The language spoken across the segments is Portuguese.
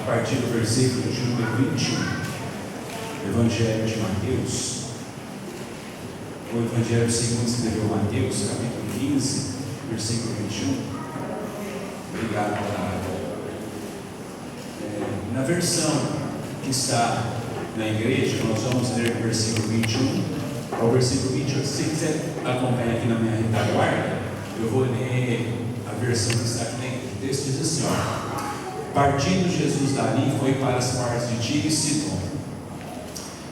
partir do versículo de número 21. Evangelho de Mateus, o Evangelho segundo escreveu Mateus, capítulo 15, versículo 21. Obrigado, Clara. Na versão que está na igreja, nós vamos ler o versículo 21 ao versículo 28. Se você quiser acompanhar aqui na minha retaguarda, eu vou ler a versão que está aqui na igreja. O texto diz assim: partindo Jesus dali, foi para as partes de Tiro e Sidom.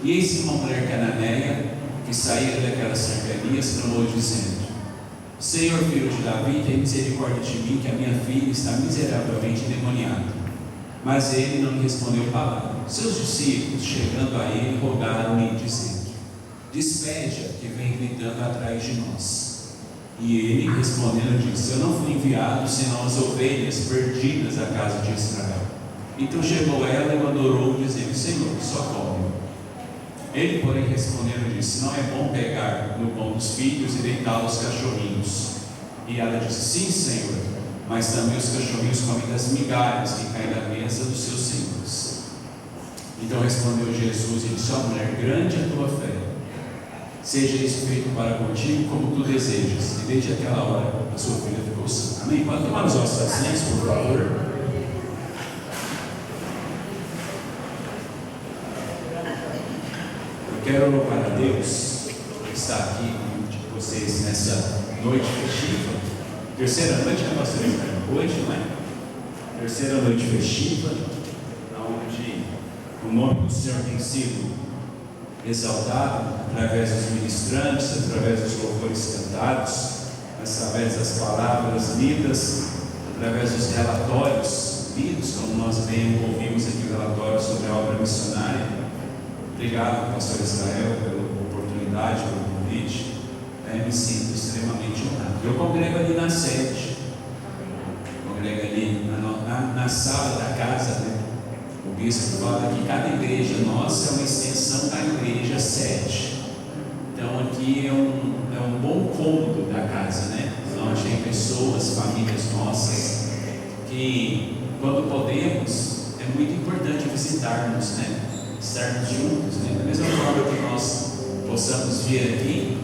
E eis uma mulher cananeia, que saía daquelas cercanias, clamou dizendo: Senhor, filho de Davi, tem misericórdia de mim, que a minha filha está miseravelmente endemoniada. Mas ele não lhe respondeu palavra. Seus discípulos, chegando a ele, rogaram-lhe, dizendo: despede-a, que vem gritando atrás de nós. E ele, respondendo, disse: eu não fui enviado senão as ovelhas perdidas da casa de Israel. Então chegou ela e o adorou, dizendo: Senhor, socorre-me. Ele, porém, respondendo, disse: não é bom pegar no pão dos filhos e deitá-los aos cachorrinhos. E ela disse: sim, Senhor, mas também os cachorrinhos comem das migalhas que caem da mesa dos seus senhores. Então respondeu Jesus e disse: ó mulher, grande é a tua fé, seja isso feito para contigo como tu desejas. E desde aquela hora a sua filha ficou sã. Amém? Pode tomar os nossos assentos, por favor. Quero louvar a Deus que está aqui com vocês nessa noite festiva. Terceira noite, né, pastor? Hoje, não é? Terceira noite festiva, onde o nome do Senhor tem sido exaltado através dos ministrantes, através dos louvores cantados, através das palavras lidas, através dos relatórios lidos, como nós bem ouvimos aqui o relatório sobre a obra missionária. Obrigado, pastor Israel, pela oportunidade, pelo convite. Me sinto extremamente honrado. Eu congrego ali na sede, congrego ali na sala da casa, né? O bispo fala que cada igreja nossa é uma extensão da igreja sede. Então aqui é um bom cômodo da casa, né? Onde tem pessoas, famílias nossas, que quando podemos, é muito importante visitarmos, né? Estarmos juntos, né? Da mesma forma que nós possamos vir aqui,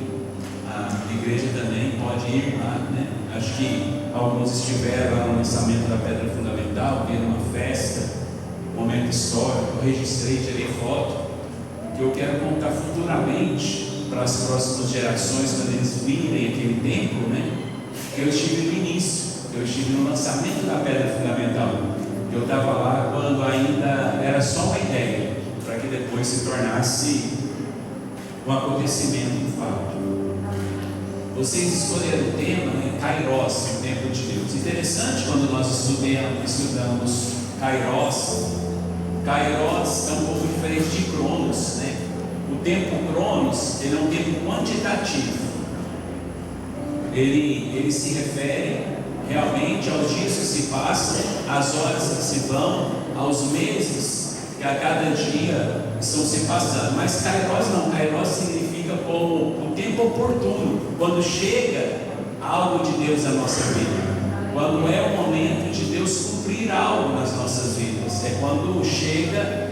a igreja também pode ir lá, né? Acho que alguns estiveram lá no lançamento da Pedra Fundamental, viram uma festa, um momento histórico. Eu registrei, tirei foto, que eu quero contar futuramente para as próximas gerações, quando eles virem aquele tempo, né? Eu estive no início, eu estive no lançamento da Pedra Fundamental. Eu estava lá quando ainda era só uma ideia, para que depois se tornasse um acontecimento, um fato. Vocês escolheram o tema, né? Kairos, o tempo de Deus. Interessante quando nós estudamos Kairos. Kairos é um pouco diferente de Cronos, né? O tempo Cronos, ele é um tempo quantitativo. Ele se refere realmente aos dias que se passam, às horas que se vão, aos meses que a cada dia estão se passando. Mas Kairos não, Kairos significa como o tempo oportuno, quando chega algo de Deus na nossa vida, quando é o momento de Deus cumprir algo nas nossas vidas, é quando chega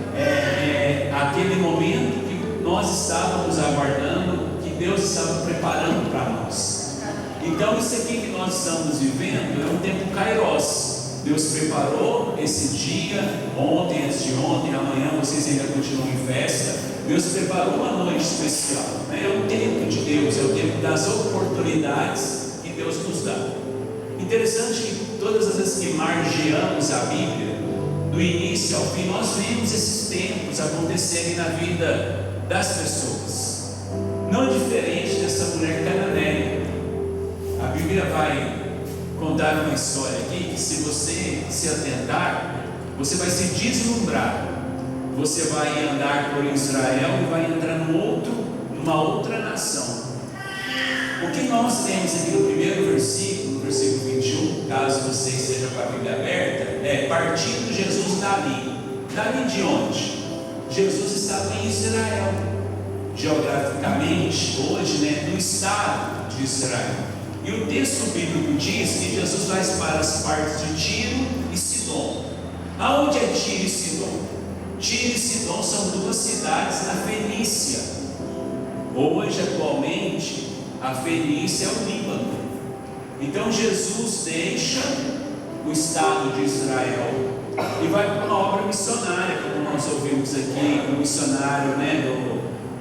aquele momento que nós estávamos aguardando, que Deus estava preparando para nós. Então isso aqui que nós estamos vivendo é um tempo Kairos. Deus preparou esse dia, ontem, antes de ontem, amanhã vocês ainda continuam em festa. Deus preparou uma noite especial, né? É o tempo de Deus, é o tempo das oportunidades que Deus nos dá. Interessante que todas as vezes que margeamos a Bíblia, do início ao fim, nós vemos esses tempos acontecerem na vida das pessoas. Não diferente dessa mulher cananeia. A Bíblia vai contar uma história aqui que, se você se atentar, você vai se deslumbrar. Você vai andar por Israel e vai entrar numa outra nação. O que nós temos aqui no primeiro versículo, no versículo 21, caso você esteja com a Bíblia aberta, é: partindo Jesus dali. Dali de onde? Jesus estava em Israel, geograficamente, hoje, né, no estado de Israel. E o texto bíblico diz que Jesus vai para as partes de Tiro e Sidom. Aonde é Tiro e Sidom? Sidom. Tiro e Sidom são duas cidades na Fenícia. Hoje, atualmente, a Fenícia é o Líbano. Então Jesus deixa o Estado de Israel e vai para uma obra missionária, como nós ouvimos aqui, o missionário,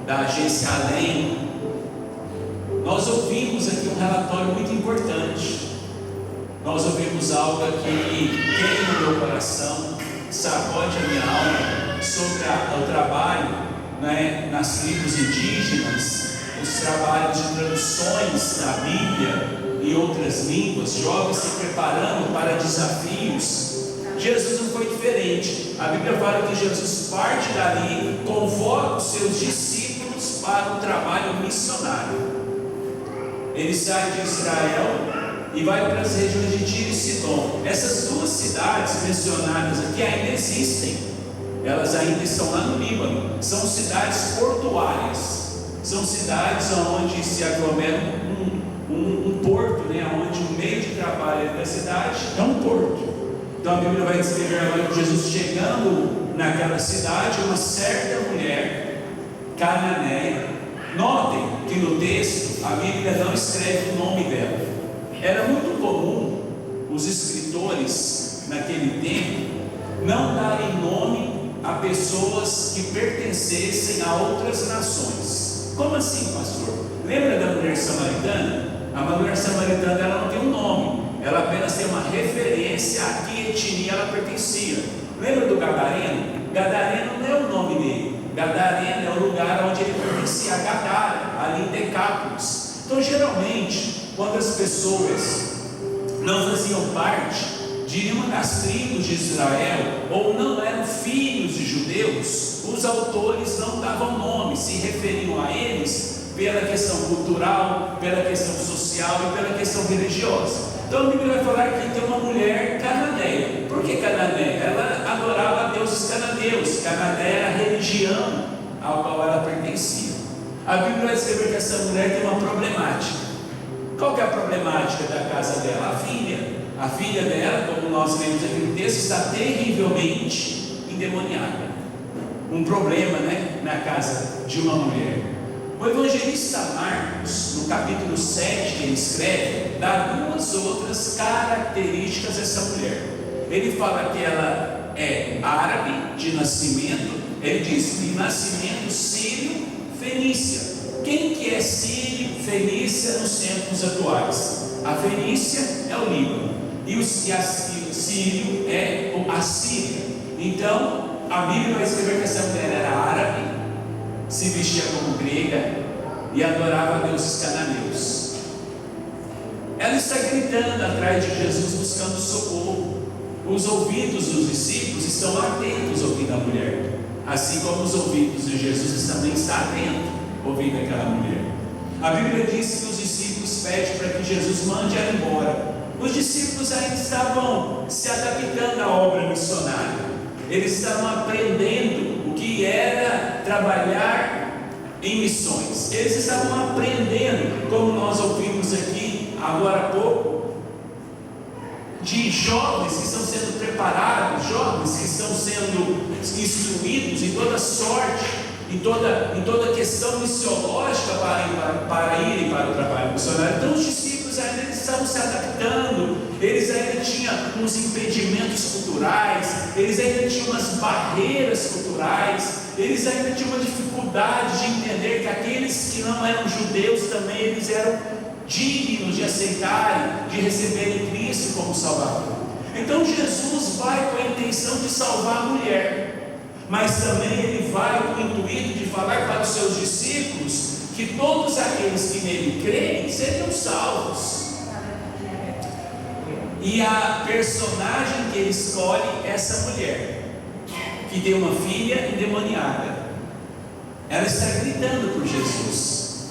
da agência Além. Nós ouvimos aqui um relatório muito importante. Nós ouvimos algo aqui que queima o meu coração, sacode a minha alma, sobre o trabalho, nas tribos indígenas, os trabalhos de traduções da Bíblia em outras línguas, jovens se preparando para desafios. Jesus não foi diferente. A Bíblia fala que Jesus parte dali, convoca os seus discípulos para um trabalho missionário. Ele sai de Israel e vai para as regiões de Tiro e Sidom. Essas duas cidades mencionadas aqui ainda existem. Elas ainda estão lá no Líbano. São cidades portuárias. São cidades onde se aglomera um porto, onde o meio de trabalho da cidade é um porto. Então a Bíblia vai descrever agora Jesus chegando naquela cidade, uma certa mulher cananeia. Notem que no texto a Bíblia não escreve o nome dela. Era muito comum os escritores naquele tempo não darem nome a pessoas que pertencessem a outras nações. Como assim, pastor? Lembra da mulher samaritana? A mulher samaritana ela não tem um nome, ela apenas tem uma referência a que etnia ela pertencia. Lembra do Gadareno? Gadareno não é o nome dele. Gadareno é o lugar onde ele pertencia, a Gadara, ali em Decápolis. Então, geralmente, quando as pessoas não faziam parte de uma das tribos de Israel, ou não eram filhos de judeus, os autores não davam nome, se referiam a eles pela questão cultural, pela questão social e pela questão religiosa. Então a Bíblia vai falar que tem uma mulher cananeia. Por que cananeia? Ela adorava deuses cananeus. Cananeia era a religião ao qual ela pertencia. A Bíblia vai escrever que essa mulher tem uma problemática. Qual que é a problemática da casa dela? A filha. A filha dela, como nós lemos aqui no texto, está terrivelmente endemoniada. Um problema, na casa de uma mulher. O evangelista Marcos, no capítulo 7 que ele escreve, dá duas outras características dessa mulher. Ele fala que ela é árabe de nascimento. Ele diz de nascimento sírio-fenícia. Quem que é sírio-fenícia nos tempos atuais? A Fenícia é o Líbano e o sírio é a Síria. Então a Bíblia vai escrever que essa mulher era árabe, se vestia como grega e adorava deuses cananeus. Ela está gritando atrás de Jesus, buscando socorro. Os ouvidos dos discípulos estão atentos ouvindo a mulher, assim como os ouvidos de Jesus também estão atentos ouvindo aquela mulher. A Bíblia diz que os discípulos pedem para que Jesus mande ela embora. Os discípulos ainda estavam se adaptando à obra missionária. Eles estavam aprendendo o que era trabalhar em missões. Eles estavam aprendendo, como nós ouvimos aqui agora há pouco, de jovens que estão sendo preparados, jovens que estão sendo instruídos em toda sorte, em toda questão missiológica para irem para o trabalho missionário. Então os discípulos ainda estavam se adaptando, eles ainda tinham uns impedimentos culturais, eles ainda tinham umas barreiras culturais, eles ainda tinham uma dificuldade de entender que aqueles que não eram judeus também eles eram dignos de aceitarem, de receberem Cristo como Salvador. Então Jesus vai com a intenção de salvar a mulher, mas também ele vai com o intuito de falar para os seus discípulos que todos aqueles que nele creem seriam salvos. E a personagem que ele escolhe é essa mulher, que tem uma filha endemoniada. Ela está gritando por Jesus.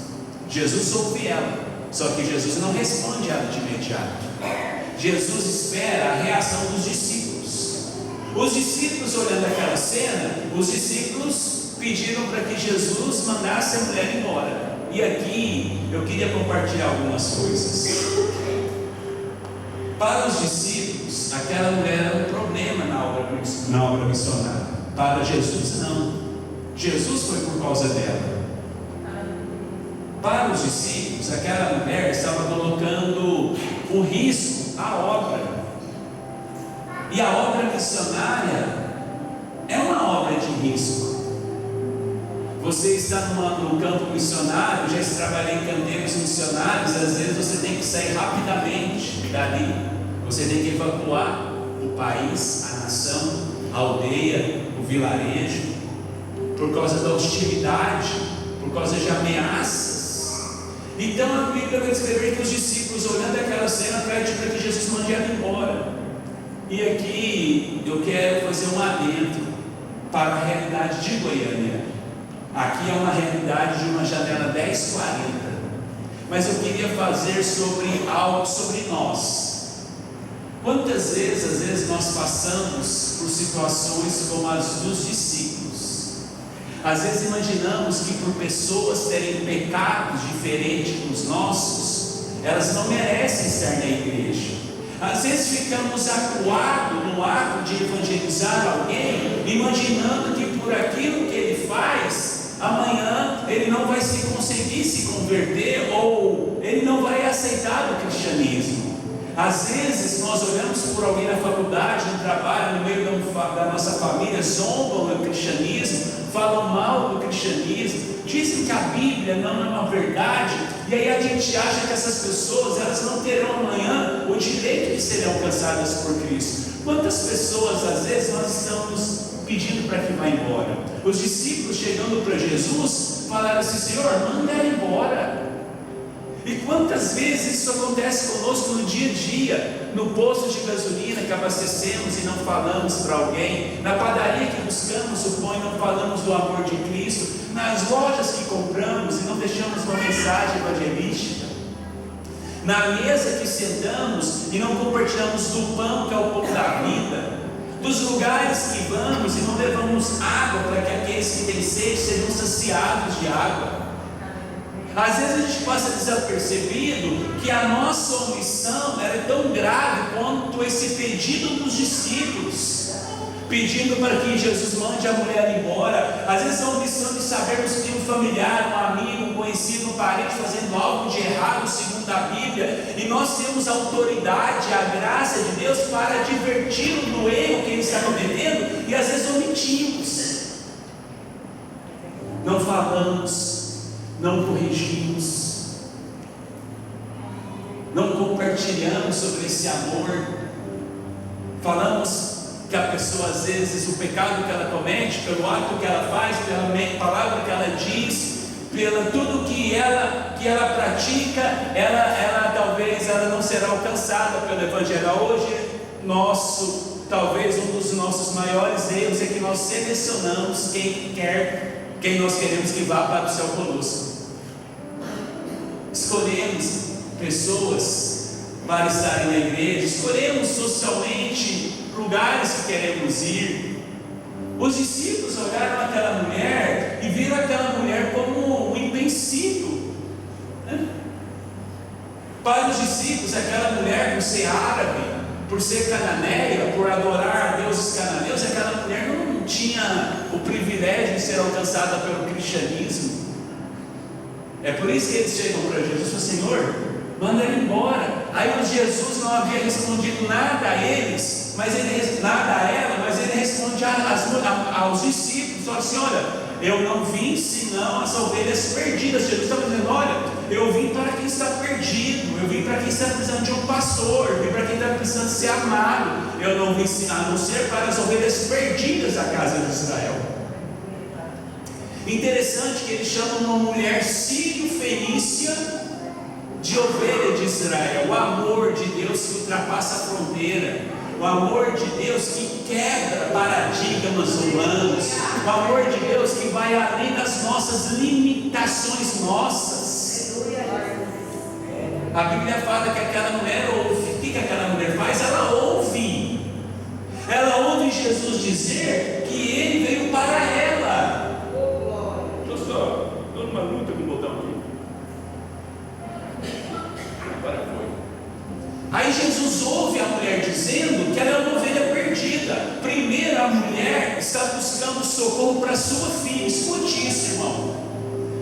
Jesus ouve ela, só que Jesus não responde ela de imediato. Jesus espera a reação dos discípulos. Os discípulos, olhando aquela cena, os discípulos pediram para que Jesus mandasse a mulher embora. E aqui eu queria compartilhar algumas coisas. Para os discípulos, aquela mulher era um problema na obra missionária. Para Jesus, não. Jesus foi por causa dela. Para os discípulos, aquela mulher estava colocando o risco à obra. E a obra missionária é uma obra de risco. Você está no campo missionário, já trabalhei em canteiros missionários, às vezes você tem que sair rapidamente dali. Você tem que evacuar o país, a nação, a aldeia, o vilarejo, por causa da hostilidade, por causa de ameaças. Então a Bíblia vai escrever que os discípulos, olhando aquela cena, pedem para que Jesus mande ela embora. E aqui eu quero fazer um adendo para a realidade de Goiânia. Aqui é uma realidade de uma janela 1040, mas eu queria fazer algo sobre nós. Quantas vezes, às vezes, nós passamos por situações como as dos discípulos? Às vezes imaginamos que por pessoas terem pecados diferentes dos nossos, elas não merecem estar na igreja. Às vezes ficamos acuados no ato de evangelizar alguém, imaginando que por aquilo que ele faz, amanhã ele não vai conseguir se converter, ou ele não vai aceitar o cristianismo. Às vezes nós olhamos por alguém na faculdade, no trabalho, no meio da nossa família, zombam do cristianismo, falam mal do cristianismo, dizem que a Bíblia não é uma verdade, e aí a gente acha que essas pessoas, elas não terão amanhã o direito de serem alcançadas por Cristo. Quantas pessoas às vezes nós estamos pedindo para que vá embora? Os discípulos, chegando para Jesus, falaram assim: Senhor, manda ela embora. E quantas vezes isso acontece conosco no dia a dia, no posto de gasolina que abastecemos e não falamos para alguém, na padaria que buscamos o pão e não falamos do amor de Cristo, nas lojas que compramos e não deixamos uma mensagem evangelística, na mesa que sentamos e não compartilhamos do pão que é o pão da vida, dos lugares que vamos e não levamos água para que aqueles que têm sede sejam saciados de água. Às vezes a gente passa desapercebido que a nossa omissão é tão grave quanto esse pedido dos discípulos, pedindo para que Jesus mande a mulher embora. Às vezes a omissão de sabermos que tem um familiar, um amigo, um conhecido, um parente fazendo algo de errado segundo a Bíblia, e nós temos a autoridade, a graça de Deus para adverti-lo do erro que ele está cometendo, e às vezes omitimos, não falamos, não corrigimos, não compartilhamos sobre esse amor. Falamos que a pessoa, às vezes, o pecado que ela comete, pelo ato que ela faz, pela palavra que ela diz, pela tudo que ela pratica, ela talvez ela não será alcançada pelo Evangelho. Hoje, talvez um dos nossos maiores erros é que nós selecionamos quem nós queremos que vá para o céu conosco. Escolhemos pessoas para estarem na igreja, escolhemos socialmente lugares que queremos ir. Os discípulos olharam aquela mulher e viram aquela mulher como um impensável, né? Para os discípulos, aquela mulher, por ser árabe, por ser cananeia, por adorar deuses cananeus, aquela mulher não tinha o privilégio de ser alcançada pelo cristianismo. É por isso que eles chegam para Jesus e falam: Senhor, manda ele embora. Aí Jesus não havia respondido nada a eles, nada a ela, mas ele responde aos discípulos, falou assim: olha, eu não vim senão as ovelhas perdidas. Jesus está dizendo: olha, eu vim para quem está perdido, eu vim para quem está precisando de um pastor, eu vim para quem está precisando ser amado, eu não vim a não ser para as ovelhas perdidas da casa de Israel. Interessante que eles chamam uma mulher sírio-fenícia de ovelha de Israel. O amor de Deus que ultrapassa a fronteira, o amor de Deus que quebra paradigmas humanos, o amor de Deus que vai além das nossas limitações nossas. A Bíblia fala que aquela mulher ouve. O que aquela mulher faz? Ela ouve Jesus dizer que ele veio para ela. Estou numa luta com o botão aqui. Agora foi. Aí Jesus ouve a mulher dizendo que ela é uma ovelha perdida. Primeiro, a mulher está buscando socorro para sua filha. Escute isso, irmão.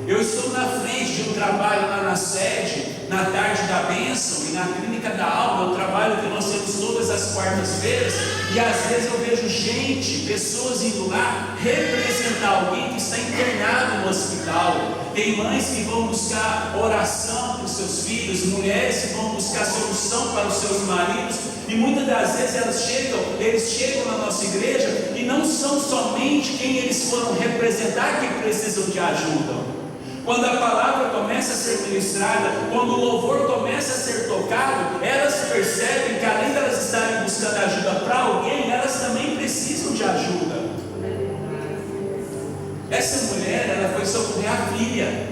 Eu estou na frente de um trabalho lá na sede, na tarde da bênção e na clínica da alma, o trabalho que nós temos todas as quartas-feiras, e às vezes eu vejo gente, pessoas indo lá representar alguém que está internado no hospital. Tem mães que vão buscar oração para os seus filhos, mulheres que vão buscar solução para os seus maridos, e muitas das vezes eles chegam na nossa igreja e não são somente quem eles foram representar que precisam de ajuda. Quando a palavra começa a ser ministrada, quando o louvor começa a ser tocado, elas percebem que além de elas estarem buscando ajuda para alguém, elas também precisam de ajuda. Essa mulher, ela foi socorrer a filha.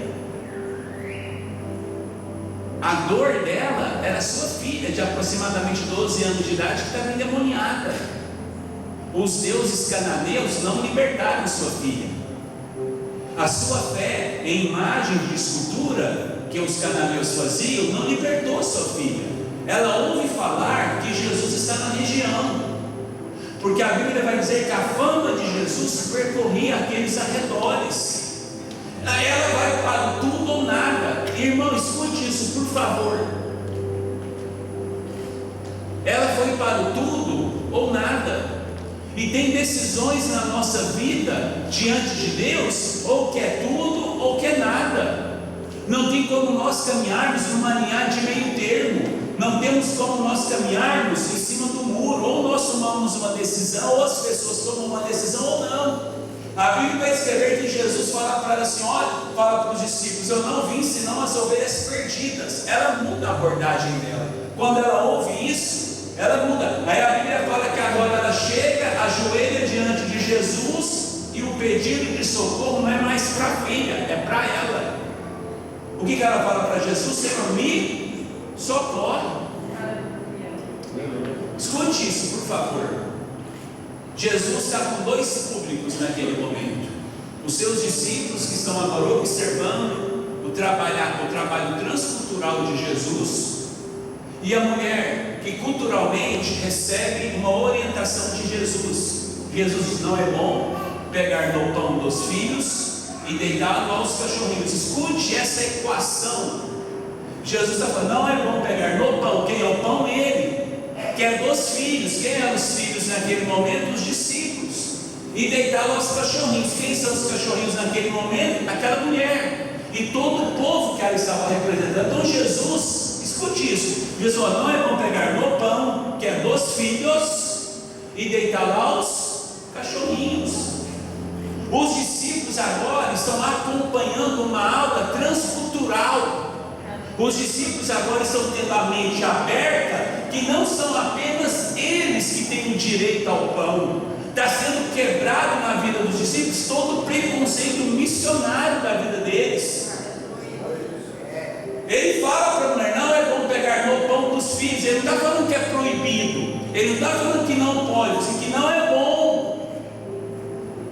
A dor dela era sua filha, de aproximadamente 12 anos de idade, que estava endemoniada. Os deuses cananeus não libertaram sua filha. A sua fé em imagem de escultura que os cananeus faziam não libertou sua filha. Ela ouve falar que Jesus está na região, porque a Bíblia vai dizer que a fama de Jesus percorria aqueles arredores. Ela vai para o tudo ou nada. Irmão, escute isso, por favor. Ela foi para o tudo ou nada. E tem decisões na nossa vida diante de Deus, ou que é tudo ou que é nada. Não tem como nós caminharmos numa linha de meio termo. Não temos como nós caminharmos em cima do muro. Ou nós tomamos uma decisão, ou as pessoas tomam uma decisão ou não. A Bíblia vai escrever que Jesus fala para ela assim, olha, fala para os discípulos, eu não vim senão as ovelhas perdidas. Ela muda a abordagem dela. Quando ela ouve isso, ela muda. Aí a Bíblia fala que agora ela chega, ajoelha diante de Jesus, e o pedido de socorro não é mais para a filha, é para ela. O que ela fala para Jesus? Senhor, me socorre. Escute isso, por favor. Jesus está com dois públicos naquele momento: os seus discípulos, que estão agora observando o trabalho transcultural de Jesus, e a mulher que culturalmente recebe uma orientação de Jesus. Jesus, não é bom pegar no pão dos filhos e deitá-lo aos cachorrinhos. Escute essa equação. Jesus está falando, não é bom pegar no pão. Quem é o pão? Ele. Que é dos filhos. Quem eram os filhos naquele momento? Os discípulos. E deitá-lo aos cachorrinhos. Quem são os cachorrinhos naquele momento? Aquela mulher e todo o povo que ela estava representando. Então Jesus, escute isso, Jesus falou, não é bom pegar no pão, que é dos filhos, e deitá-lo aos cachorrinhos. Os discípulos agora estão acompanhando uma aula transcultural. Os discípulos agora estão tendo a mente aberta, que não são apenas eles que têm o direito ao pão. Está sendo quebrado na vida dos discípulos todo o preconceito missionário da vida deles. Ele fala para a mulher, não é bom pegar no pão dos filhos. Ele não está falando que é proibido, ele não está falando que não pode, que não é bom.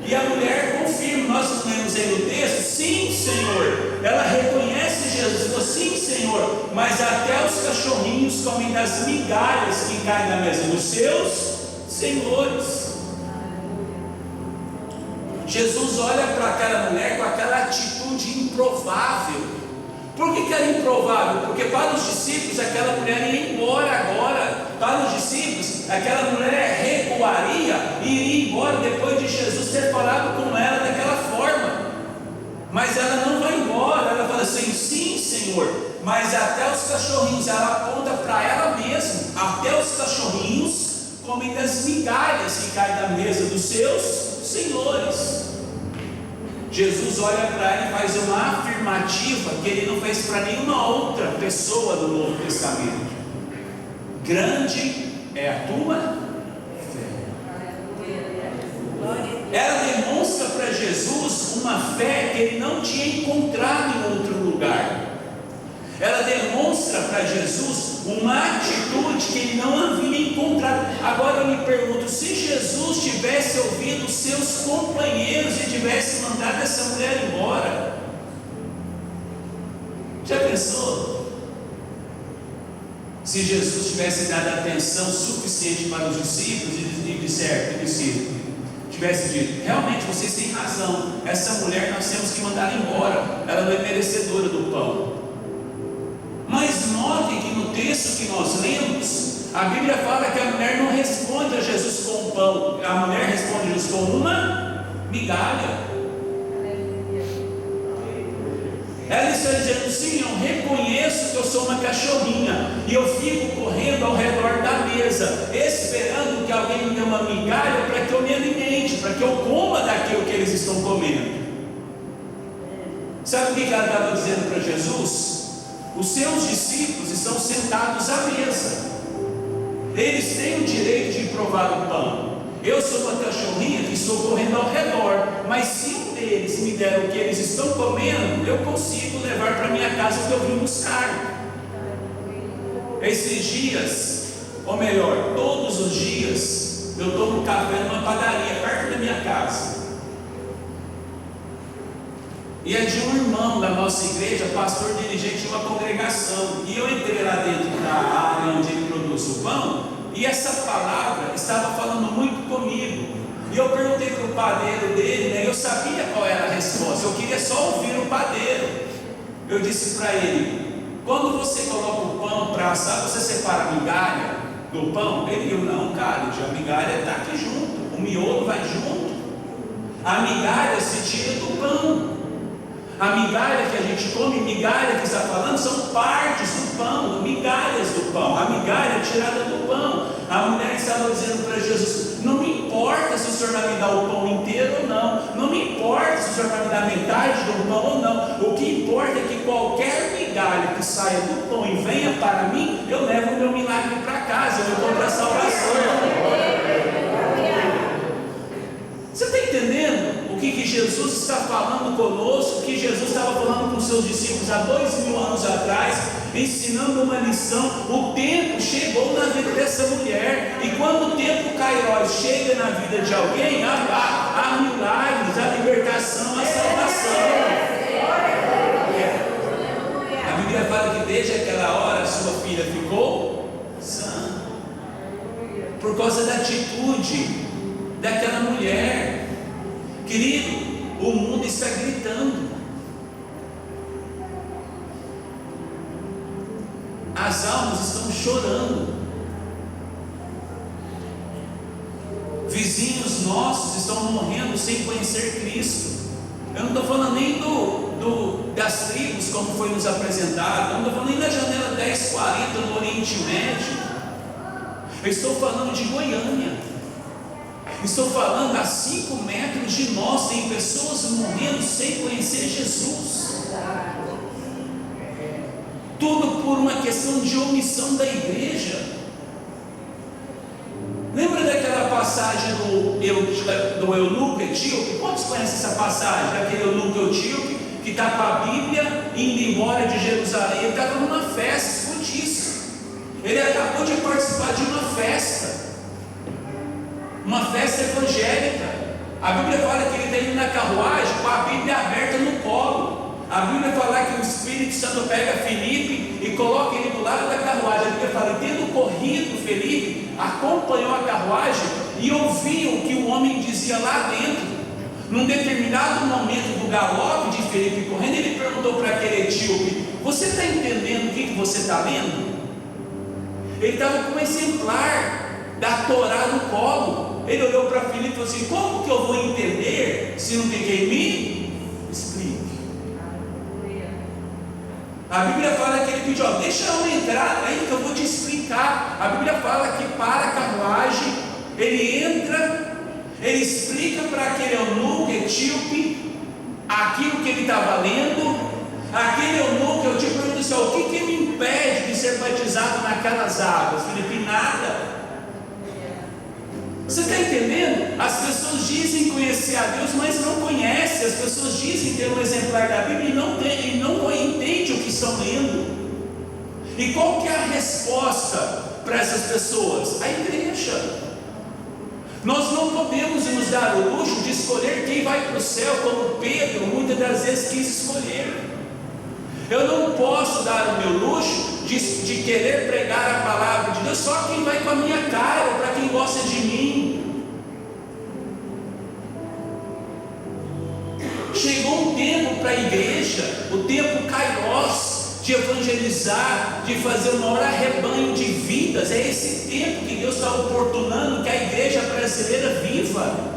E a mulher confirma, nós lemos aí no texto, sim Senhor, ela reconhece Jesus, falou, sim Senhor, mas até os cachorrinhos comem das migalhas que caem na mesa dos seus senhores. Jesus olha para aquela mulher com aquela atitude improvável. Por que era improvável? Porque para os discípulos aquela mulher ia embora agora. Para os discípulos aquela mulher recuaria e iria embora depois de Jesus ter falado com ela daquela forma. Mas ela não vai embora. Ela fala assim, sim Senhor, mas até os cachorrinhos, ela aponta para ela mesma, até os cachorrinhos comem das migalhas que caem da mesa dos seus senhores. Jesus olha para ela e faz uma afirmativa que ele não fez para nenhuma outra pessoa do Novo Testamento. Grande é a tua fé. Ela demonstra para Jesus uma fé que ele não tinha encontrado em outro lugar. Ela demonstra para Jesus uma atitude que ele não havia encontrado. Agora eu me pergunto, se Jesus tivesse ouvido os seus companheiros e tivesse mandado essa mulher embora, já pensou? Se Jesus tivesse dado atenção suficiente para os discípulos e disser, tivesse dito: realmente vocês têm razão, essa mulher nós temos que mandar embora, ela não é merecedora do pão. Mas notem que no texto que nós lemos, a Bíblia fala que a mulher não responde a Jesus com o pão, a mulher responde a Jesus com uma migalha. Ela está dizendo: sim, eu reconheço que eu sou uma cachorrinha e eu fico correndo ao redor da mesa, esperando que alguém me dê uma migalha para que eu me alimente, para que eu coma daquilo que eles estão comendo. Sabe o que ela estava dizendo para Jesus? Os seus discípulos estão sentados à mesa, eles têm o direito de provar o pão. Eu sou uma cachorrinha que estou correndo ao redor, mas se um deles me der o que eles estão comendo, eu consigo levar para minha casa o que eu vim buscar. Esses dias, ou melhor, todos os dias, eu tomo café numa padaria perto da minha casa. E é de um irmão da nossa igreja, pastor dirigente de uma congregação. E eu entrei lá dentro da área onde ele produz o pão, e essa palavra estava falando muito comigo. E eu perguntei para o padeiro dele, né? Eu sabia qual era a resposta, eu queria só ouvir o padeiro. Eu disse para ele: quando você coloca o pão para assar, você separa a migalha do pão? Ele disse: não, cara, a migalha está aqui junto, o miolo vai junto. A migalha se tira do pão. A migalha que a gente come, migalha que está falando, são partes do pão, migalhas do pão. A migalha é tirada do pão. A mulher estava dizendo para Jesus: não me importa se o Senhor vai me dar o pão inteiro ou não, não me importa se o Senhor vai me dar metade do pão ou não, o que importa é que qualquer migalha que saia do pão e venha para mim, eu levo o meu milagre para casa, eu compro a salvação. Você está entendendo o que Jesus está falando conosco, o que Jesus estava falando com os seus discípulos há 2000 anos atrás, ensinando uma lição? O tempo chegou na vida dessa mulher, e quando o tempo Kairos chega na vida de alguém, há milagres, há libertação, há salvação. A Bíblia fala que desde aquela hora sua filha ficou sã, por causa da atitude daquela mulher. Querido, o mundo está gritando, as almas estão chorando, vizinhos nossos estão morrendo sem conhecer Cristo. Eu não estou falando nem das tribos, como foi nos apresentado, eu não estou falando nem da janela 1040 no Oriente Médio, eu estou falando de Goiânia. Estou falando a 5 metros de nós, tem pessoas morrendo sem conhecer Jesus. Tudo por uma questão de omissão da igreja. Lembra daquela passagem do eunuco etíope? Quantos conhecem essa passagem? Daquele eunuco etíope que está com a Bíblia indo embora de Jerusalém. Ele estava numa festa, escute isso. Ele acabou de participar de uma festa evangélica. A Bíblia fala que ele está indo na carruagem com a Bíblia aberta no colo. A Bíblia fala que o Espírito Santo pega Felipe e coloca ele do lado da carruagem. A Bíblia fala que, tendo corrido, Felipe acompanhou a carruagem e ouviu o que o homem dizia lá dentro. Num determinado momento do galope de Felipe correndo, ele perguntou para aquele etíope: você está entendendo o que você está lendo? Ele estava com um exemplar da Torá no colo. Ele olhou para Filipe e falou assim: como que eu vou entender se não tem quem me explique? A Bíblia fala que ele pediu: deixa eu entrar aí que eu vou te explicar. A Bíblia fala que para a carruagem, ele entra, ele explica para aquele eunuco etíope aquilo que ele estava lendo. Aquele eunuco, eu te pergunto assim: o que me impede de ser batizado naquelas águas? Filipe: nada. Você está entendendo? As pessoas dizem conhecer a Deus, mas não conhecem. As pessoas dizem ter um exemplar da Bíblia e não entendem o que estão lendo. E qual que é a resposta para essas pessoas? A igreja. Nós não podemos nos dar o luxo de escolher quem vai para o céu, como Pedro muitas das vezes quis escolher. Eu não posso dar o meu luxo de querer pregar a palavra de Deus só quem vai com a minha cara, para quem gosta de mim. chegou um tempo para a igreja, o tempo Kairos, de evangelizar, de fazer o maior arrebanho de vidas. É esse tempo que Deus está oportunando que a igreja brasileira viva.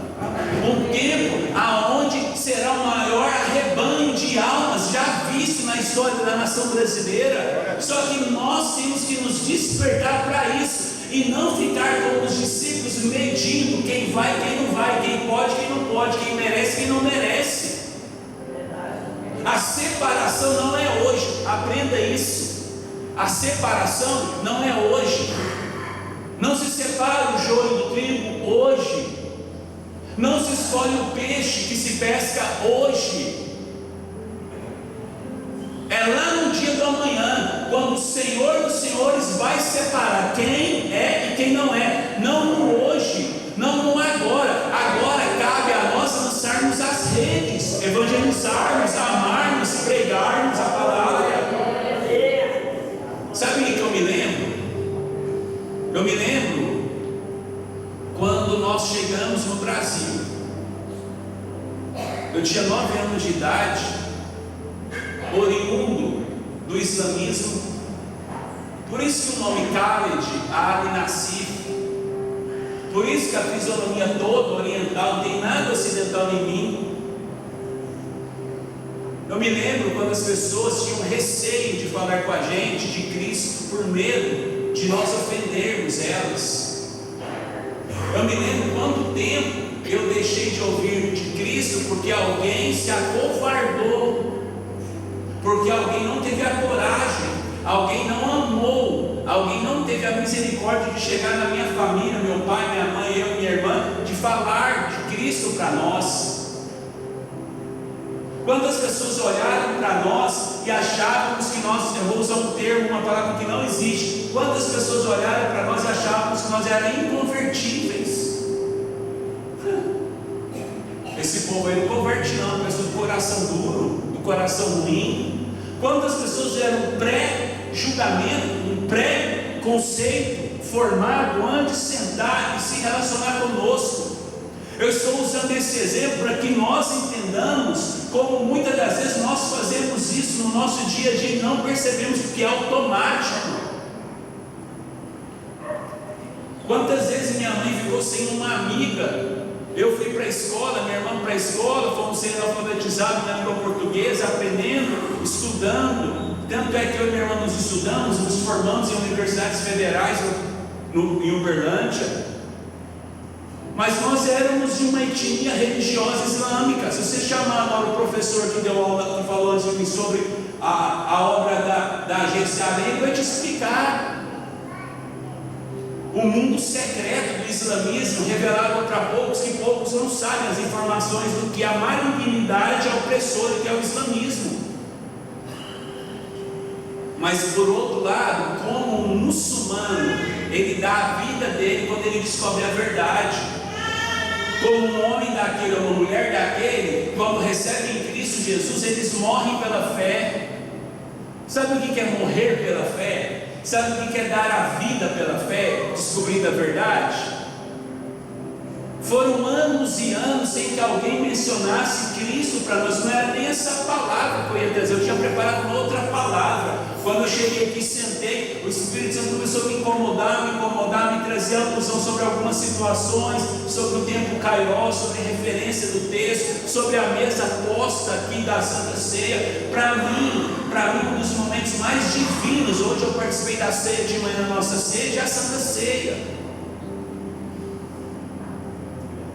Um tempo aonde será o maior arrebanho de almas já visto na história da nação brasileira. Só que nós temos que nos despertar para isso e não ficar como os discípulos medindo quem vai, quem não vai, quem pode, quem não pode, quem merece, quem não merece. A separação não é hoje, aprenda isso. A separação não é hoje. Não se separa o joio do trigo hoje. Não se escolhe o peixe que se pesca hoje. É lá no dia do amanhã, quando o Senhor dos Senhores vai separar quem é e quem não é. Não no hoje, não no agora. Agora cabe a nós lançarmos as redes, evangelizarmos, amarmos, pregarmos a palavra. Sabe o que eu me lembro? Eu me lembro quando nós chegamos no Brasil. Eu tinha 9 anos de idade, oriundo do islamismo. Por isso que o nome Khaled, Ali Nassif. Por isso que a fisionomia toda oriental, não tem nada ocidental em mim. Eu me lembro quando as pessoas tinham receio de falar com a gente de Cristo, por medo de nós ofendermos elas. Eu me lembro quanto tempo eu deixei de ouvir de Cristo porque alguém se acovardou, porque alguém não teve a coragem, alguém não amou, alguém não teve a misericórdia de chegar na minha família, meu pai, minha mãe, eu e minha irmã, de falar de Cristo para nós. Quantas pessoas olharam para nós e achávamos que nós, eu vou usar um termo, uma palavra que não existe, quantas pessoas olharam para nós e achávamos que nós éramos inconvertíveis? Esse povo aí não converte não, pessoas do coração duro, do coração ruim. Quantas pessoas eram pré-julgamento, um pré-conceito formado antes de sentar e se relacionar conosco? Eu estou usando esse exemplo para que nós entendamos como muitas das vezes nós fazemos isso no nosso dia a dia e não percebemos que é automático. Quantas vezes minha mãe ficou sem uma amiga? Eu fui para a escola, minha irmã para a escola, fomos sendo alfabetizados na língua portuguesa, aprendendo, estudando. Tanto é que eu e minha irmã nos estudamos, nos formamos em universidades federais em Uberlândia. Mas nós éramos de uma etnia religiosa islâmica. Se você chamar agora o professor que deu aula, que falou antes de mim sobre a obra da agência Além, ele vai te explicar o mundo secreto do islamismo, revelado para poucos, que poucos não sabem as informações do que a malignidade opressora que é o islamismo. Mas por outro lado, como um muçulmano, ele dá a vida dele quando ele descobre a verdade. Como um homem daquele ou uma mulher daquele, quando recebem Cristo Jesus, eles morrem pela fé. Sabe o que é morrer pela fé? Sabe o que é dar a vida pela fé, descobrindo a verdade? Foram anos e anos sem que alguém mencionasse Cristo para nós. Não era nem essa palavra que eu ia trazer, eu tinha preparado uma outra palavra. Quando eu cheguei aqui, sentei, o Espírito Santo começou a me incomodar, me trazer alusão sobre algumas situações, sobre o tempo Kairos, sobre a referência do texto, sobre a mesa posta aqui da Santa Ceia. Para mim, um dos momentos mais divinos, hoje eu participei da ceia de manhã, na nossa ceia, é a Santa Ceia.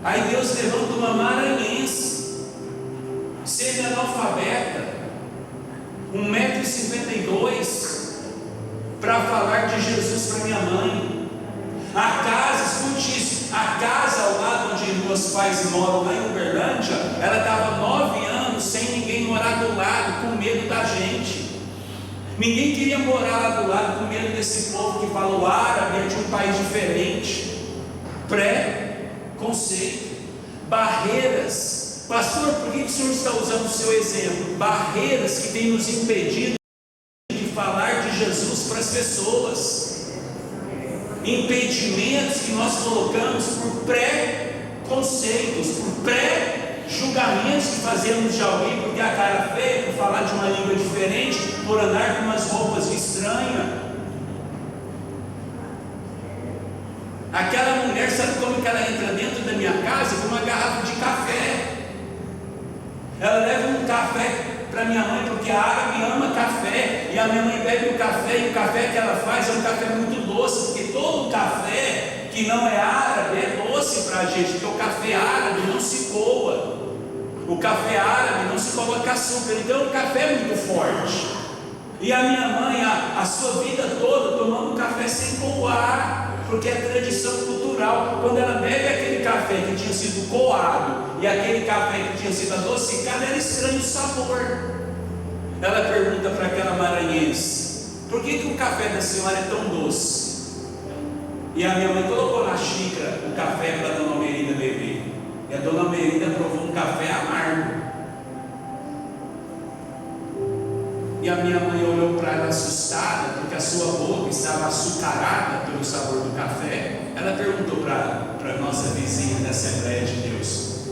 Aí Deus levanta uma maranhense, semi-analfabeta, 1,52 m, para falar de Jesus para minha mãe. A casa, escute isso, a casa ao lado onde meus pais moram, lá em Uberlândia, ela estava 9 anos sem ninguém morar do lado, com medo da gente. Ninguém queria morar lá do lado, com medo desse povo que fala o árabe, é de um país diferente. Conceito, barreiras. Pastor, por que o senhor está usando o seu exemplo? Barreiras que têm nos impedido de falar de Jesus para as pessoas. Impedimentos que nós colocamos por pré-conceitos, por pré julgamentos que fazemos de alguém por ter a cara feia, por falar de uma língua diferente, por andar com umas roupas estranhas. Aquela mulher, sabe como que ela entra dentro da minha casa? Com uma garrafa de café. Ela leva um café para minha mãe, porque a árabe ama café, e a minha mãe bebe o café, e o café que ela faz é um café muito doce, porque todo café que não é árabe é doce para a gente, porque o café árabe não se coa, o café árabe não se coloca açúcar, então o café é muito forte. E a minha mãe, a sua vida toda tomando café sem coar, porque é tradição cultural. Quando ela bebe aquele café que tinha sido coado e aquele café que tinha sido adocicado, era estranho o sabor. Ela pergunta para aquela maranhense: por que o café da senhora é tão doce? E a minha mãe colocou na xícara o café para a dona Almerida beber, e a dona Almerida provou um café amargo. E a minha mãe olhou para ela assustada, porque a sua boca estava açucarada pelo sabor do café. Ela perguntou para a nossa vizinha da Assembleia de Deus,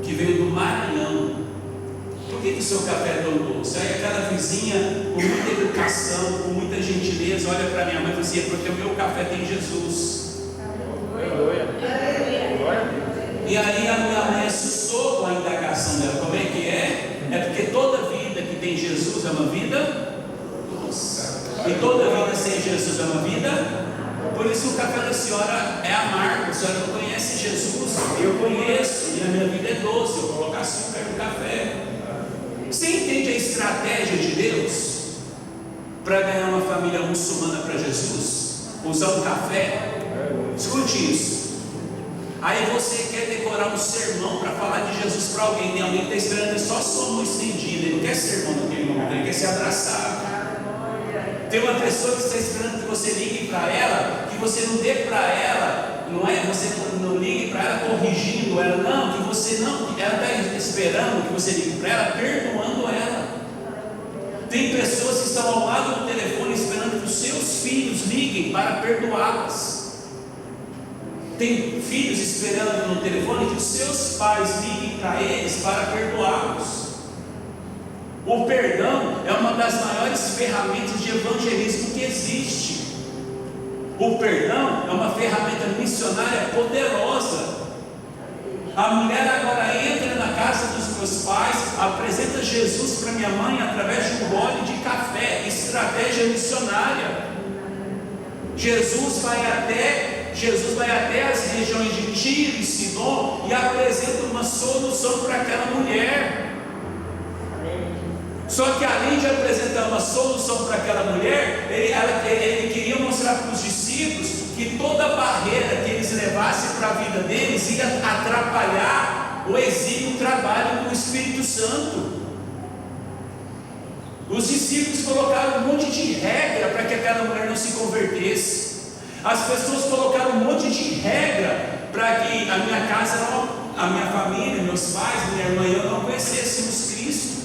que veio do Maranhão: por que o seu café é tão doce? Aí aquela vizinha, com muita educação, com muita gentileza, olha para minha mãe e fala assim: é porque o meu café tem Jesus. E aí a minha mãe assustou com a indagação dela: como é que é? É porque toda vida que tem Jesus é uma vida doce, e toda vida sem Jesus é uma vida. Por isso o café da senhora é amargo. A senhora não conhece Jesus, eu conheço, e a minha vida é doce, eu coloco açúcar no café. Você entende a estratégia de Deus para ganhar uma família muçulmana para Jesus? Usar um café? Escute isso. Aí você quer decorar um sermão para falar de Jesus para alguém, né? Alguém que está esperando só sua mão estendida, ele não quer sermão naquele momento, ele quer ser abraçado. Tem uma pessoa que está esperando que você ligue para ela, que você não dê para ela, não é? Você não ligue para ela corrigindo ela, não, que você não, ela está esperando que você ligue para ela, perdoando ela. Tem pessoas que estão ao lado do telefone esperando que os seus filhos liguem para perdoá-las. Tem filhos esperando no telefone que os seus pais liguem para eles para perdoá-los. O perdão é uma das maiores ferramentas de evangelismo que existe. O perdão é uma ferramenta missionária poderosa. A mulher agora entra na casa dos meus pais, apresenta Jesus para minha mãe através de um gole de café, estratégia missionária. Jesus vai até as regiões de Tiro e Sidom e apresenta uma solução para aquela mulher. Só que além de apresentar uma solução para aquela mulher, ele queria mostrar para os discípulos que toda barreira que eles levassem para a vida deles ia atrapalhar o exímio trabalho do Espírito Santo. Os discípulos colocaram um monte de regra para que aquela mulher não se convertesse. As pessoas colocaram um monte de regra para que a minha casa, a minha família, meus pais, minha irmã e eu não conhecêssemos Cristo.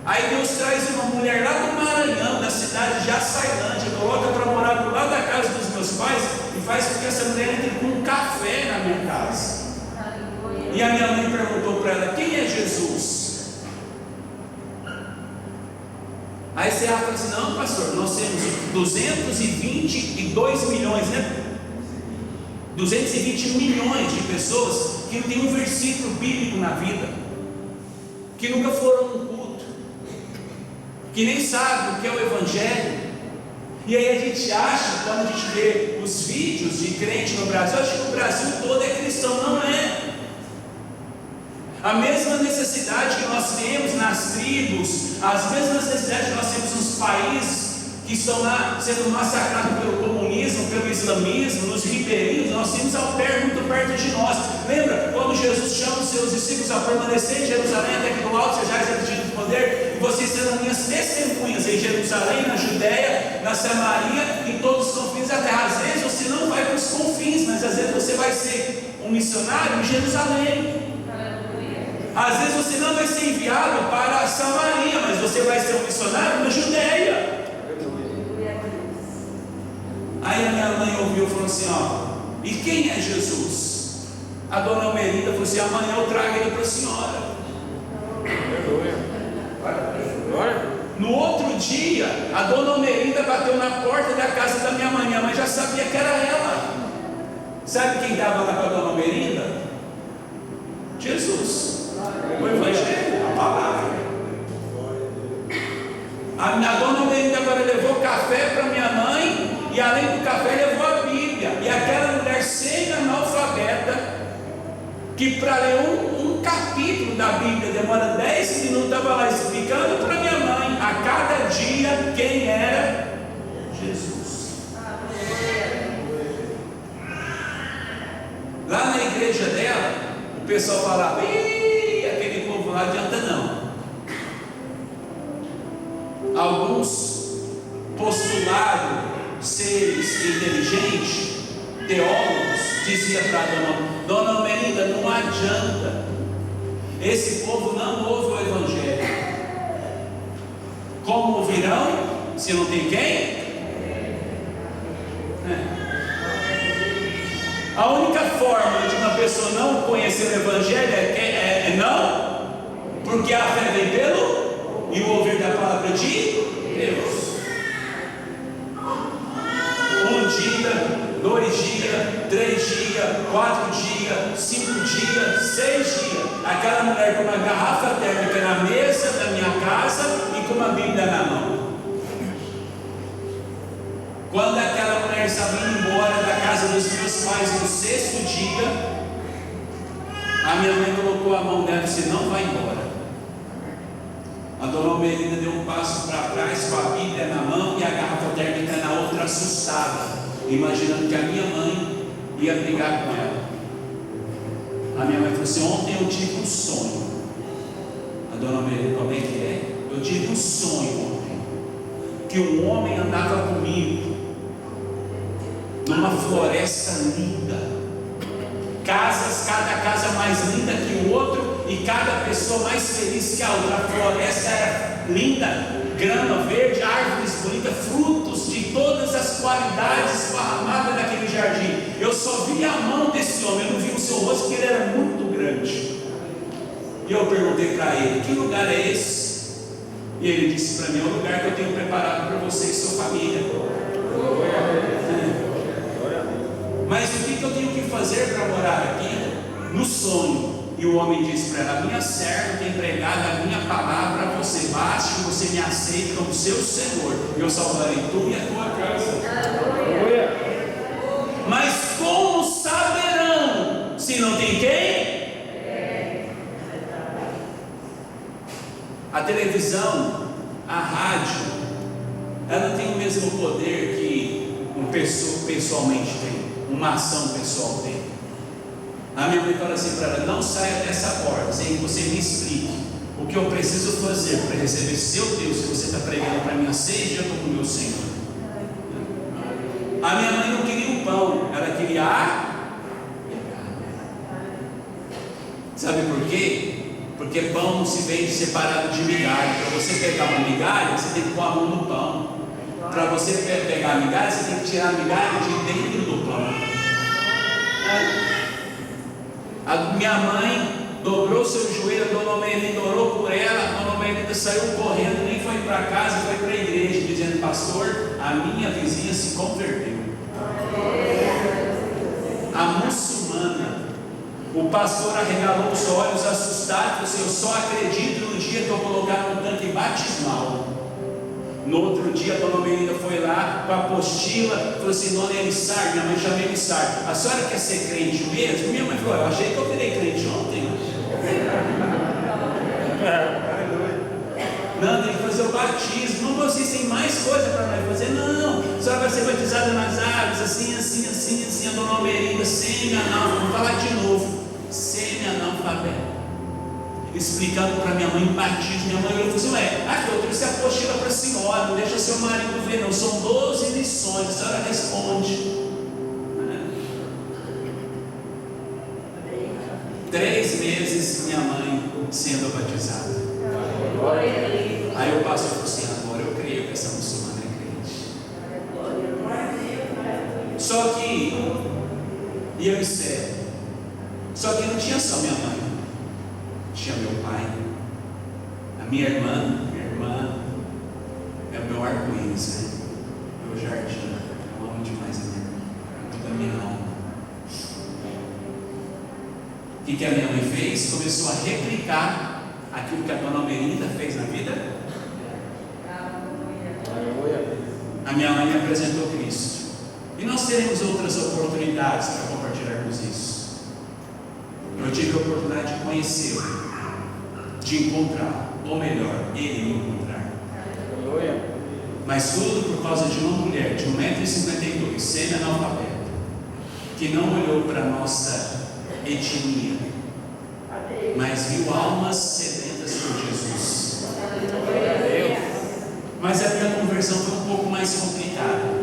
Aí Deus traz uma mulher lá do Maranhão, da cidade de Açailândia, coloca para morar do lado da casa dos meus pais e faz com que essa mulher entre com um café na minha casa. E a minha mãe perguntou para ela: quem é Jesus? Aí você fala assim: não, pastor, nós temos 222 milhões, né? 220 milhões de pessoas que não tem um versículo bíblico na vida, que nunca foram num culto, que nem sabem o que é o Evangelho. E aí a gente acha, quando a gente vê os vídeos de crente no Brasil, acha que o Brasil todo é cristão. Não é. A mesma necessidade que nós temos nas tribos, as mesmas necessidades que nós temos nos países que estão lá sendo massacrados pelo comunismo, pelo islamismo, nos ribeirinhos, nós temos muito perto de nós. Lembra quando Jesus chama os seus discípulos a permanecer em Jerusalém até que do alto sejais revestidos de poder, e vocês serão minhas testemunhas em Jerusalém, na Judéia, na Samaria, em todos os confins da terra. Às vezes você não vai para os confins, mas às vezes você vai ser um missionário em Jerusalém. Às vezes você não vai ser enviado para Samaria, mas você vai ser um missionário na Judéia. Aí a minha mãe ouviu e falou assim: ó, e quem é Jesus? A dona Almerida falou assim: amanhã eu trago ele para a senhora. No outro dia, a dona Almerida bateu na porta da casa da minha mãe. Minha mãe já sabia que era ela. Sabe quem estava lá com a dona Almerida? Jesus, o Evangelho, a palavra. A dona Almerida agora levou café para minha mãe, e além do café levou a Bíblia. E aquela mulher semi-analfabeta, que para ler um capítulo da Bíblia demora 10 minutos, estava lá explicando para minha mãe a cada dia quem era Jesus. Lá na igreja dela, o pessoal falava: ih, aquele povo lá não adianta não. Alguns postularam seres inteligentes, teólogos, dizia para a dona Almerida: não adianta, esse povo não ouve o Evangelho. Como ouvirão se não tem quem? A única forma de uma pessoa não conhecer o Evangelho é não, porque a fé vem pelo e o ouvir da palavra de Deus. Um dia, 2 dias, 3 dias, 4 dias, 5 dias, 6 dias, aquela mulher com uma garrafa térmica na mesa da minha casa e com uma Bíblia na mão. Quando aquela mulher estava indo embora da casa dos meus pais no 6º dia, a minha mãe colocou a mão dela e disse: não vai embora. A dona Almerida deu um passo para trás com a Bíblia na mão e a garrafa térmica na outra, assustada, imaginando que a minha mãe ia brigar com ela. A minha mãe falou assim: ontem eu tive um sonho. A dona Almerida: como é que é? Eu tive um sonho ontem, que um homem andava comigo numa floresta linda, casas, cada casa mais linda que o outro, e cada pessoa mais feliz que a outra. A floresta era linda, grama verde, árvores bonitas, frutos de todas as qualidades esparramadas naquele jardim. Eu só vi a mão desse homem, eu não vi o seu rosto, porque ele era muito grande. E eu perguntei para ele: que lugar é esse? E ele disse para mim: é o lugar que eu tenho preparado para você e sua família. Mas o que eu tenho que fazer para morar aqui? No sonho. E o homem disse para ela: minha serva tem pregado a minha palavra a você, basta que você me aceite como seu Senhor, eu salvarei tu e a tua casa. Mas como saberão se não tem quem? A televisão, a rádio, ela não tem o mesmo poder que pessoalmente tem, uma ação pessoal tem. A minha mãe fala assim para ela: não saia dessa porta sem que você me explique o que eu preciso fazer para receber seu Deus que você está pregando para mim há 6 dias como meu Senhor. A minha mãe não queria o pão, ela queria a... Sabe por quê? Porque pão não se vende separado de migalha. Para você pegar uma migalha, você tem que pôr a mão no pão. Para você pegar a migalha, você tem que tirar a migalha de dentro do pão. A minha mãe dobrou seu joelho, a dona Almerida orou por ela, a dona Almerida saiu correndo, nem foi para casa, foi para a igreja, dizendo: pastor, a minha vizinha se converteu. A muçulmana. O pastor arregalou os olhos, assustado, disse: eu só acredito no dia que eu colocar no tanque batismal. No outro dia, a dona Almerida foi lá com a apostila, falou assim: dona Elissar, minha mãe chama Elissar, a senhora quer ser crente mesmo? Minha mãe falou: eu achei que eu virei crente ontem. Não, tem que fazer o batismo. Não, vocês têm mais coisa para nós fazer? Não, a senhora vai ser batizada nas águas, assim, assim, assim, assim. A dona Almerida, semi-analfabeta, vamos falar de novo, semi-analfabeta, explicando para minha mãe batismo. Minha mãe falou assim: aqui eu trouxe a apostila para a senhora, não deixa seu marido ver não, são 12 lições, a senhora responde. 3 meses minha mãe sendo batizada. Aí o pastor falou assim: agora eu creio que essa muçulmana é crente. Só que, e eu encerro, Só que não tinha só minha mãe, tinha meu pai, a minha irmã é o meu arco-íris, né? Meu jardim. Eu amo demais a minha irmã, da minha alma. O que a minha mãe fez? Começou a replicar aquilo que a dona Almerinda fez na vida. A minha mãe me apresentou Cristo. E nós teremos outras oportunidades para compartilharmos isso. Eu tive a oportunidade de conhecê-lo, de encontrá-lo, ou melhor, ele me encontrar. Mas tudo por causa de uma mulher de 1,52 m, semi-analfabeta, que não olhou para a nossa etnia, mas viu almas sedentas por Jesus. Mas a minha conversão foi um pouco mais complicada.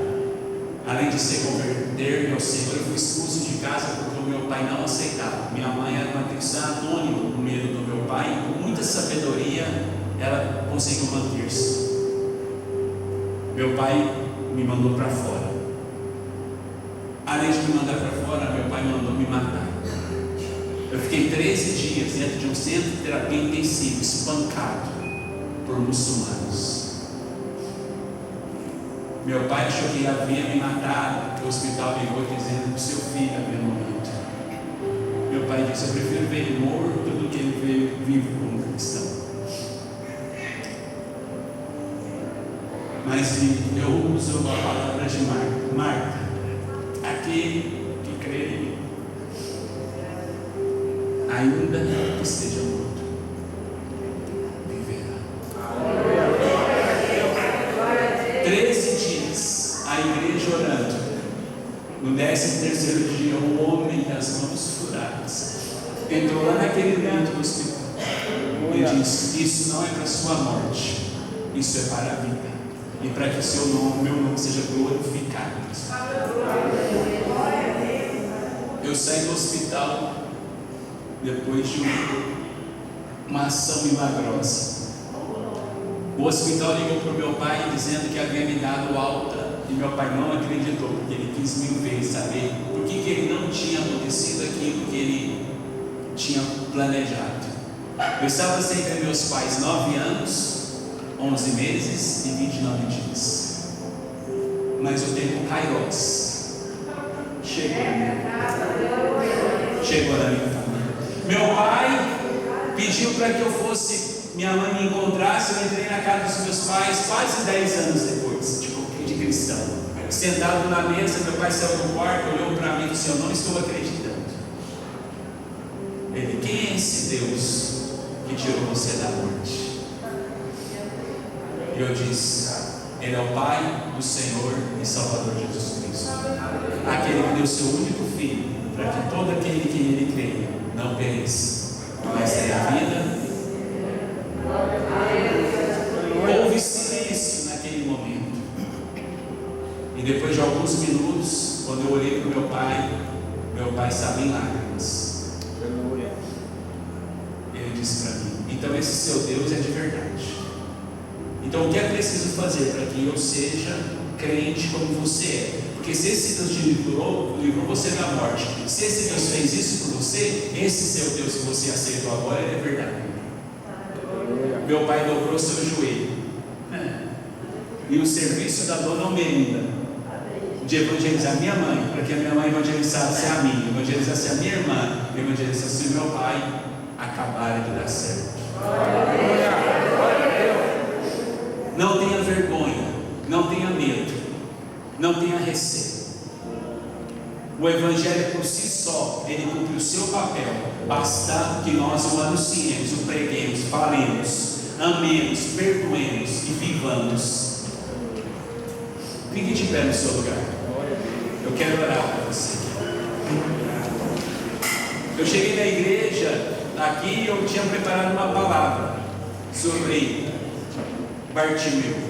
Além de ser converter-me ao Senhor, eu fui expulso de casa porque o meu pai não aceitava. Minha mãe era uma cristã anônima, com medo do meu pai, e com muita sabedoria ela conseguiu manter-se. Meu pai me mandou para fora. Além de me mandar para fora, meu pai mandou me matar. Eu fiquei 13 dias dentro de um centro de terapia intensiva, espancado por muçulmanos. Meu pai achou que havia me matado, porque o hospital ligou dizendo que seu filho havia morrido. Meu pai disse: eu prefiro ver ele morto do que ele ver vivo como cristão. Mas eu uso a palavra de Marta, aquele que crê em mim, ainda que esteja morto, viverá. 13 dias, a igreja orando. No 13º dia, um homem das mãos furadas entrou lá naquele leito do hospital e disse: isso não é para a sua morte, isso é para a vida, e para que o meu nome seja glorificado. Eu saí do hospital depois de uma ação milagrosa. O hospital ligou para o meu pai dizendo que havia me dado alta, e meu pai não acreditou, porque ele quis 1000 vezes saber por que ele não tinha acontecido aquilo que ele tinha planejado. Eu estava sem ver meus pais 9 anos, 11 meses e 29 dias. Mas o tempo Kairos chegou na minha família. Meu pai pediu para que eu fosse, minha mãe me encontrasse. Eu entrei na casa dos meus pais quase 10 anos depois de cristão. Sentado na mesa, meu pai saiu do quarto, olhou para mim e disse: eu não estou acreditando. Ele: quem é esse Deus que tirou você da morte? E eu disse: ele é o Pai do Senhor e Salvador Jesus Cristo, aquele que deu seu único filho, para que todo aquele que nele creia não pereça, mas tenha vida. Houve silêncio naquele momento. E depois de alguns minutos, quando eu olhei para o meu pai estava em lágrimas. Ele disse para mim: então esse seu Deus é de verdade. Então o que é preciso fazer para que eu seja crente como você é? Porque se esse Deus te livrou você da morte, se esse Deus fez isso por você, esse seu Deus que você aceitou agora, ele é verdade. Meu pai dobrou seu joelho. E o serviço da dona Almerinda de evangelizar minha mãe, para que a minha mãe evangelizasse a mim, evangelizasse a minha irmã, evangelizasse o meu pai, acabaram de dar certo. Não tenha vergonha, não tenha medo, não tenha receio. O Evangelho por si só, ele cumpre o seu papel. Basta que nós o anunciemos, o preguemos, falemos, amemos, perdoemos e vivamos. Fique de pé no seu lugar. Eu quero orar para você. Eu cheguei na igreja aqui e eu tinha preparado uma palavra sobre Bartimeu.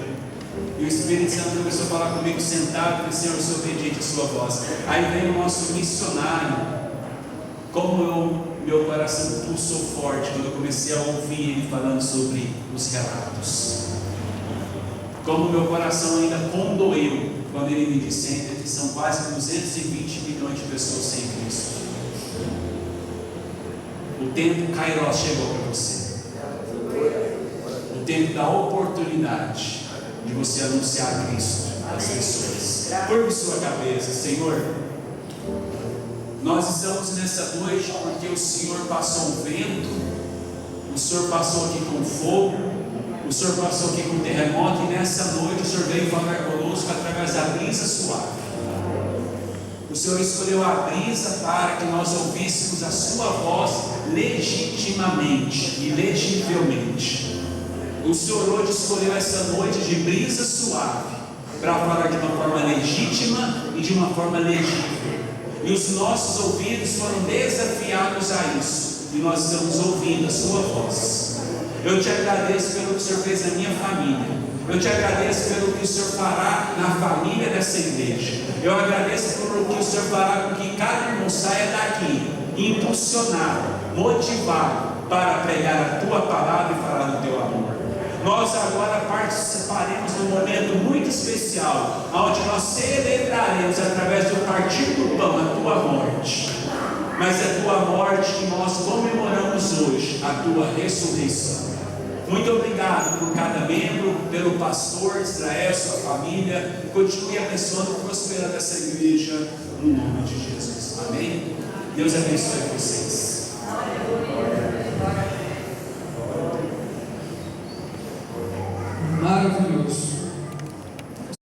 E o Espírito Santo começou a falar comigo sentado, e Senhor, eu sou obediente à sua voz. Aí vem o nosso missionário. Como meu coração pulsou forte quando eu comecei a ouvir ele falando sobre os relatos. Como meu coração ainda condoeu quando ele me disse que são quase 220 milhões de pessoas sem Cristo. O tempo Kairos chegou para você. O tempo da oportunidade de você anunciar Cristo às pessoas. Curve sua cabeça, Senhor. Nós estamos nessa noite porque o Senhor passou um vento, o Senhor passou aqui com fogo, o Senhor passou aqui com terremoto, e nessa noite o Senhor veio falar conosco através da brisa suave. O Senhor escolheu a brisa para que nós ouvíssemos a sua voz legitimamente e legivelmente. O Senhor hoje escolheu essa noite de brisa suave para falar de uma forma legítima e de uma forma legível. E os nossos ouvidos foram desafiados a isso, e nós estamos ouvindo a sua voz. Eu te agradeço pelo que o Senhor fez na minha família. Eu te agradeço pelo que o Senhor fará na família dessa igreja. Eu agradeço pelo que o Senhor fará com que cada irmão saia daqui impulsionado, motivado para pregar a tua palavra e falar do teu amor. Nós agora participaremos de um momento muito especial, onde nós celebraremos através do partir do pão a tua morte. Mas a tua morte que nós comemoramos hoje, a tua ressurreição. Muito obrigado por cada membro, pelo pastor Israel, sua família. Continue abençoando e prosperando essa igreja no nome de Jesus. Amém? Deus abençoe vocês.